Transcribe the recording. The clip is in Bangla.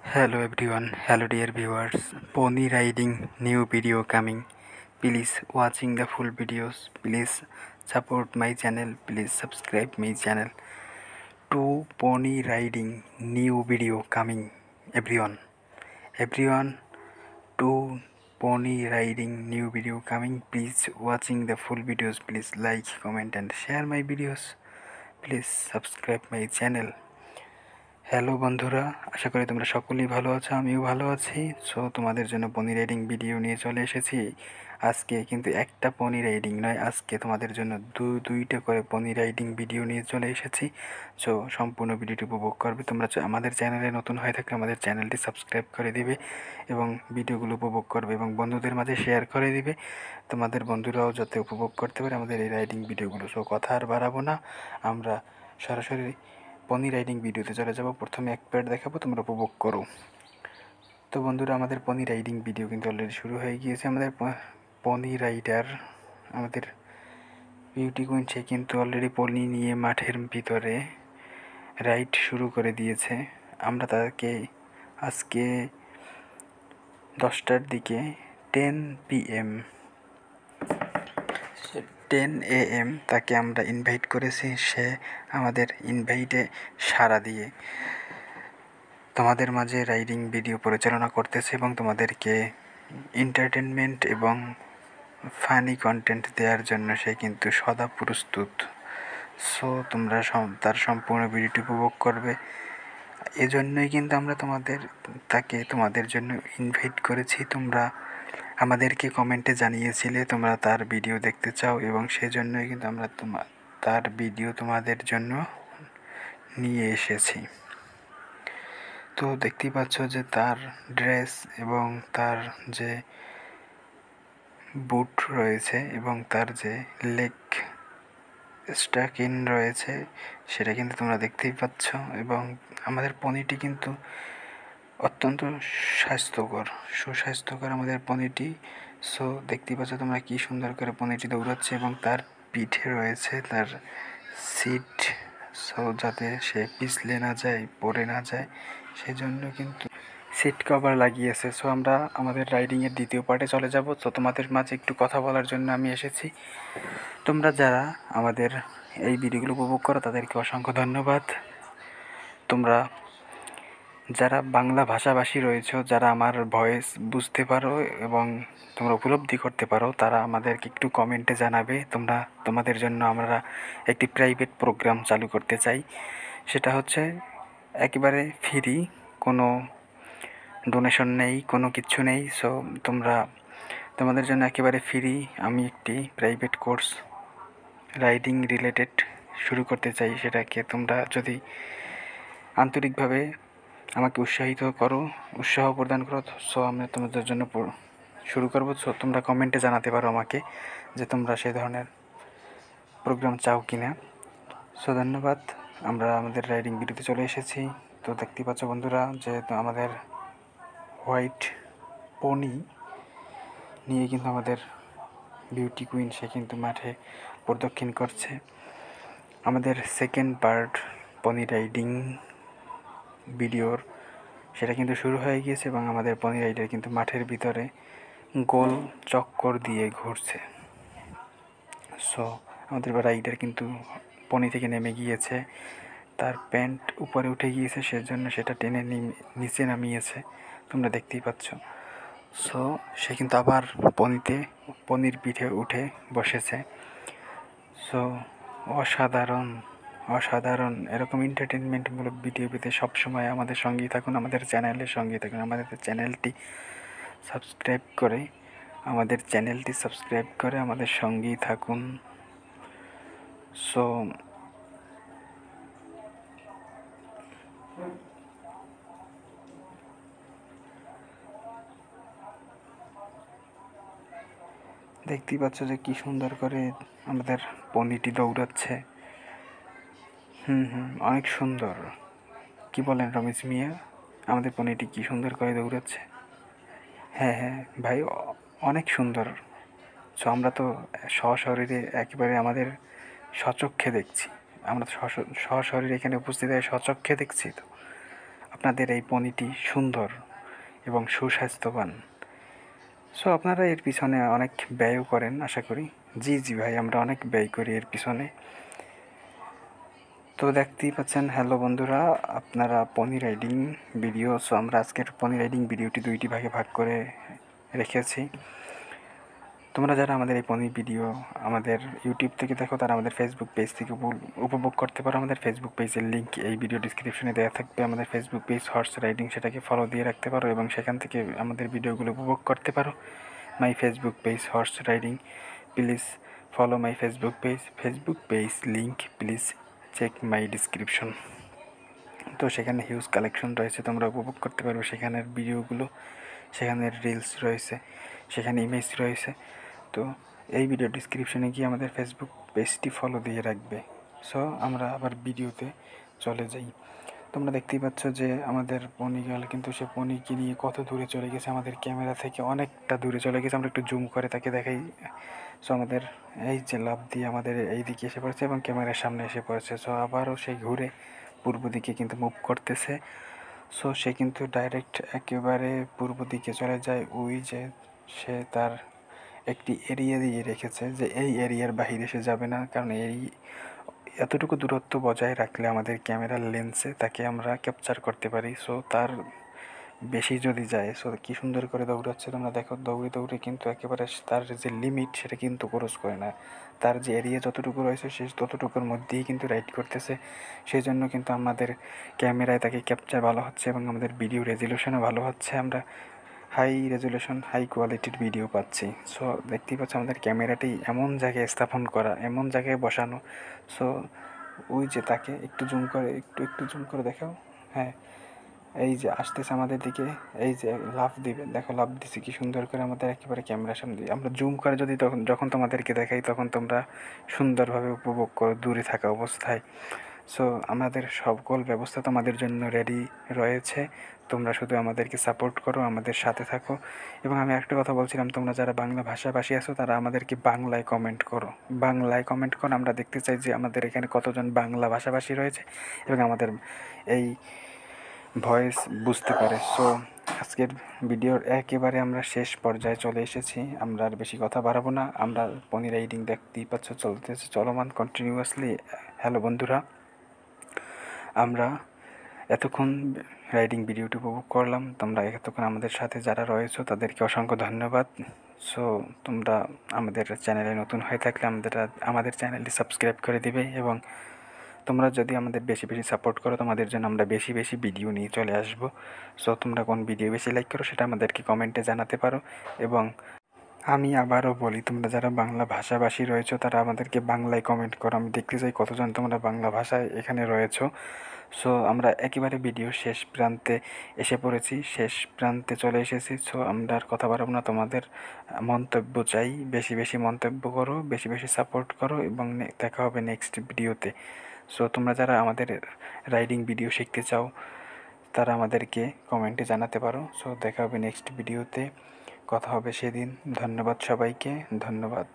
Hello everyone, hello dear viewers. Pony riding new video coming. Please watching the full videos. Please support my channel. Please subscribe my channel. To pony riding new video coming. Everyone, to pony riding new video coming. Please watching the full videos. Please like, comment and share my videos. Please subscribe my channel. Hello বন্ধুরা, আশা করি তোমরা সকলেই ভালো আছো, আমিও ভালো আছি। সো তোমাদের জন্য পনি রাইডিং ভিডিও নিয়ে চলে এসেছি। আজকে কিন্তু একটা পনি রাইডিং নয়, আজকে তোমাদের জন্য দুইটা করে পনি রাইডিং ভিডিও নিয়ে চলে এসেছি। সো সম্পূর্ণ ভিডিওটি উপভোগ করবে। তোমরা আমাদের চ্যানেলে নতুন হয়ে থাকলে আমাদের চ্যানেলটি সাবস্ক্রাইব করে দিবে এবং ভিডিওগুলো উপভোগ করবে এবং বন্ধুদের মাঝে শেয়ার করে দিবে, তোমাদের বন্ধুরাও যাতে উপভোগ করতে পারে আমাদের এই রাইডিং ভিডিওগুলো। সো কথা আর বাড়াবো না, আমরা সরাসরি পনি রাইডিং ভিডিওতে চলে যাব। প্রথমে এক প্যাড দেখাবো, তোমরা উপভোগ করো। তো বন্ধুরা, আমাদের পনি রাইডিং ভিডিও কিন্তু অলরেডি শুরু হয়ে গিয়েছে। আমাদের পনি রাইডার, আমাদের বিউটি কুইন, সে কিন্তু অলরেডি পনি নিয়ে মাঠের ভিতরে রাইড শুরু করে দিয়েছে। আমরা তাকে আজকে 10টার দিকে 10 PM 10 AM তাকে আমরা ইনভাইট করেছি। সে আমাদের ইনভাইটে সাড়া দিয়ে তোমাদের মাঝে রাইডিং ভিডিও পরিচালনা করতেছে এবং তোমাদেরকে এন্টারটেনমেন্ট এবং ফানি কন্টেন্ট দেওয়ার জন্য সে কিন্তু সদা প্রস্তুত। সো তোমরা তার সম্পূর্ণ ভিডিওটি উপভোগ করবে। এজন্যই কিন্তু আমরা তাকে তোমাদের জন্য ইনভাইট করেছি। তোমরা আমাদেরকে কমেন্টে জানিয়েছিলে তোমরা তার ভিডিও দেখতে চাও এবং সেজন্যই কিন্তু আমরা তার ভিডিও তোমাদের জন্য নিয়ে এসেছি। তো দেখতেই পাচ্ছ যে তার ড্রেস এবং তার যে বুট রয়েছে এবং তার যে লেগ স্টাকিন রয়েছে সেটা কিন্তু তোমরা দেখতেই পাচ্ছ। এবং আমাদের পনিটি কিন্তু অত্যন্ত সুস্বাস্থ্যকর আমাদের পনিটি। সো দেখতেই পাচ্ছ তোমরা কি সুন্দর করে পনিটি দৌড়াচ্ছে এবং তার পিঠে রয়েছে তার সিট, সো যাতে সে পিছলে না যায়, পড়ে না যায়, সেজন্য কিন্তু সিট কভার লাগিয়েছে। সো আমরা আমাদের রাইডিংয়ের দ্বিতীয় পার্টে চলে যাব। তো তোমাদের মাঝে একটু কথা বলার জন্য আমি এসেছি। তোমরা যারা আমাদের এই ভিডিওগুলো উপভোগ করো তাদেরকে অসংখ্য ধন্যবাদ। তোমরা যারা বাংলা ভাষাভাষী রয়েছে, যারা আমার ভয়েস বুঝতে পারো এবং তোমরা উপলব্ধি করতে পারো, তারা আমাদেরকে একটু কমেন্টে জানাবে। তোমাদের জন্য আমরা একটি প্রাইভেট প্রোগ্রাম চালু করতে চাই। সেটা হচ্ছে একেবারে ফ্রি, কোনো ডোনেশন নেই, কোনো কিচ্ছু নেই। সো তোমাদের জন্য একেবারে ফ্রি আমি একটি প্রাইভেট কোর্স রাইডিং রিলেটেড শুরু করতে চাই। সেটাকে তোমরা যদি আন্তরিকভাবে আমাকে উৎসাহ প্রদান করো, সো আমি তোমাদের জন্য শুরু করবো। সো তোমরা কমেন্টে জানাতে পারো আমাকে যে তোমরা সেই ধরনের প্রোগ্রাম চাও কি না। সো ধন্যবাদ। আমরা আমাদের রাইডিং ভিডিওতে চলে এসেছি। তো দেখতেই পাচ্ছ বন্ধুরা যে আমাদের হোয়াইট পনি নিয়ে কিন্তু আমাদের বিউটি কুইন সে কিন্তু মাঠে প্রদক্ষিণ করছে। আমাদের সেকেন্ড পার্ট পনি রাইডিং ভিডিওর সেটা কিন্তু শুরু হয়ে গিয়েছে এবং আমাদের পনি রাইডার কিন্তু মাঠের ভিতরে গোল চক্কর দিয়ে ঘুরছে। সো আমাদের রাইডার কিন্তু পনি থেকে নেমে গিয়েছে, তার প্যান্ট উপরে উঠে গিয়েছে, সেজন্য সেটা টেনে নিচে নামিয়েছে, তোমরা দেখতেই পাচ্ছ। সো সে কিন্তু আবার পনির পিঠে উঠে বসেছে। সো অসাধারণ এরকম এন্টারটেনমেন্টমূলক ভিডিও পেতে সবসময় আমাদের সঙ্গেই থাকুন, আমাদের চ্যানেলের সঙ্গেই থাকুন। আমাদের চ্যানেলটি সাবস্ক্রাইব করে আমাদের সঙ্গেই থাকুন। সো দেখতেই পাচ্ছ যে কি সুন্দর করে আমাদের পনিটি দৌড়াচ্ছে। অনেক সুন্দর। কি বলেন রমেশ মিয়া, আমাদের পনিটি কি সুন্দর করে দৌড়াচ্ছে। হ্যাঁ ভাই, অনেক সুন্দর। সো আমরা তো সশরীরে একেবারে আমাদের স্বচক্ষে দেখছি, আমরা সশরীরে এখানে উপস্থিত হয়ে স্বচক্ষে দেখছি। তো আপনাদের এই পনিটি সুন্দর এবং সুস্বাস্থ্যবান। সো আপনারা এর পিছনে অনেক ব্যয়ও করেন আশা করি। জি জি ভাই, আমরা অনেক ব্যয় করি এর পিছনে। তো দেখতেই পাচ্ছেন, হ্যালো বন্ধুরা, আপনারা পনি রাইডিং ভিডিও। সো আমরা আজকের পনি রাইডিং ভিডিওটি দুইটি ভাগে ভাগ করে রেখেছি। তোমরা যারা আমাদের এই পনি ভিডিও আমাদের ইউটিউব থেকে দেখো, তারা আমাদের ফেসবুক পেজ থেকে উপভোগ করতে পারো। আমাদের ফেসবুক পেজের লিঙ্ক এই ভিডিও ডিসক্রিপশনে দেওয়া থাকবে। আমাদের ফেসবুক পেজ হর্স রাইডিং, সেটাকে ফলো দিয়ে রাখতে পারো এবং সেখান থেকে আমাদের ভিডিওগুলো উপভোগ করতে পারো। My Facebook page horse riding, please follow my Facebook page link please check my description. তো সেখানে হিউজ কালেকশন রয়েছে, তোমরা উপভোগ করতে পারবে সেখানের ভিডিওগুলো, সেখানের রিলস রয়েছে, সেখানে ইমেজ রয়েছে। তো এই ভিডিও ডিসক্রিপশনে গিয়ে আমাদের ফেসবুক পেজটি ফলো দিয়ে রাখবে। সো আমরা আবার ভিডিওতে চলে যাই। তোমরা দেখতেই পাচ্ছ যে আমাদের পনি গার্ল কিন্তু সে পনিকে নিয়ে কত দূরে চলে গেছে, আমাদের ক্যামেরা থেকে অনেকটা দূরে চলে গেছে। আমরা একটু জুম করে তাকে দেখাই। সো আমাদের এই যে লাফ দিয়ে আমাদের এই দিকে এসে পড়েছে এবং ক্যামেরার সামনে এসে পড়েছে। সো আবারও সেই ঘুরে পূর্ব দিকে কিন্তু মুভ করতেছে। সো সে কিন্তু ডাইরেক্ট একেবারে পূর্ব দিকে চলে যায়। ওই যে সে তার একটি এরিয়া দিয়ে রেখেছে যে এই এরিয়ার বাহিরে সে যাবে না, কারণ এই এতটুকু দূরত্ব বজায় রাখলে আমাদের ক্যামেরার লেন্সে তাকে আমরা ক্যাপচার করতে পারি। সো তার বেশি যদি যায়, সো কী সুন্দর করে দৌড়াচ্ছে তোমরা দেখো। দৌড়ে দৌড়ে কিন্তু একেবারে তার যে লিমিট সেটা কিন্তু ক্রস করে না। তার যে এরিয়া যতটুকু রয়েছে সে ততটুকুর মধ্যেই কিন্তু রাইড করতেছে। সেই জন্য কিন্তু আমাদের ক্যামেরায় তাকে ক্যাপচার ভালো হচ্ছে এবং আমাদের ভিডিও রেজলিউশনও ভালো হচ্ছে। আমরা হাই রেজলিউশন হাই কোয়ালিটির ভিডিও পাচ্ছি। সো দেখতেই পাচ্ছ আমাদের ক্যামেরাটি এমন জায়গায় স্থাপন করা, এমন জায়গায় বসানো। সো ওই যে তাকে একটু জুম করে একটু জুম করে দেখাও। হ্যাঁ, এই যে আসতেছে আমাদের দিকে, এই যে লাফ দিবে, দেখো লাফ দিচ্ছে কি সুন্দর করে আমাদের একেবারে ক্যামেরার সামনে। আমরা জুম করে যদি যখন তোমাদেরকে দেখাই, তখন তোমরা সুন্দরভাবে উপভোগ করো দূরে থাকা অবস্থায়। সো আমাদের সকল ব্যবস্থা তোমাদের জন্য রেডি রয়েছে। তোমরা শুধু আমাদেরকে সাপোর্ট করো, আমাদের সাথে থাকো। এবং আমি একটা কথা বলছিলাম, তোমরা যারা বাংলা ভাষাভাষী আছো তারা আমাদেরকে বাংলায় কমেন্ট করো। আমরা দেখতে চাই যে আমাদের এখানে কতজন বাংলা ভাষাভাষী রয়েছে এবং আমাদের এই ভয়েস বুঝতে পারে। সো আজকের ভিডিওর একেবারে আমরা শেষ পর্যায়ে চলে এসেছি। আমরা আর বেশি কথা বাড়াবো না। আমরা পনি রাইডিং দেখতেই পাচ্ছ চলতেছে, চলমান কন্টিনিউয়াসলি। হ্যালো বন্ধুরা, আমরা এতক্ষণ রাইডিং ভিডিওটি উপভোগ করলাম। তোমরা এতক্ষণ আমাদের সাথে যারা রয়েছো তাদেরকে অসংখ্য ধন্যবাদ। সো তোমরা আমাদের চ্যানেলে নতুন হয়ে থাকলে আমাদের চ্যানেলটি সাবস্ক্রাইব করে দিবে এবং তোমরা যদি আমাদের বেশি বেশি সাপোর্ট করো, তোমাদের জন্য আমরা বেশি বেশি ভিডিও নিয়ে চলে আসবো। সো তোমরা কোন ভিডিও বেশি লাইক করো সেটা আমাদেরকে কমেন্টে জানাতে পারো। এবং আমি আবারও বলি, তোমরা যারা বাংলা ভাষাভাষী রয়েছো তারা আমাদেরকে বাংলায় কমেন্ট করো। আমি দেখতে চাই কতজন তোমরা বাংলা ভাষায় এখানে রয়েছো। সো আমরা একেবারে ভিডিও শেষ প্রান্তে এসে পড়েছি, শেষ প্রান্তে চলে এসেছি। সো আমরা আর কথা বাড়াবো না, তোমাদের মন্তব্য চাই। বেশি বেশি মন্তব্য করো, বেশি বেশি সাপোর্ট করো এবং দেখা হবে নেক্সট ভিডিওতে। সো তোমরা যারা আমাদের রাইডিং ভিডিও শিখতে চাও তারা আমাদেরকে কমেন্টে জানাতে পারো। সো দেখা হবে নেক্সট ভিডিওতে, কথা হবে সেদিন। ধন্যবাদ সবাইকে, ধন্যবাদ।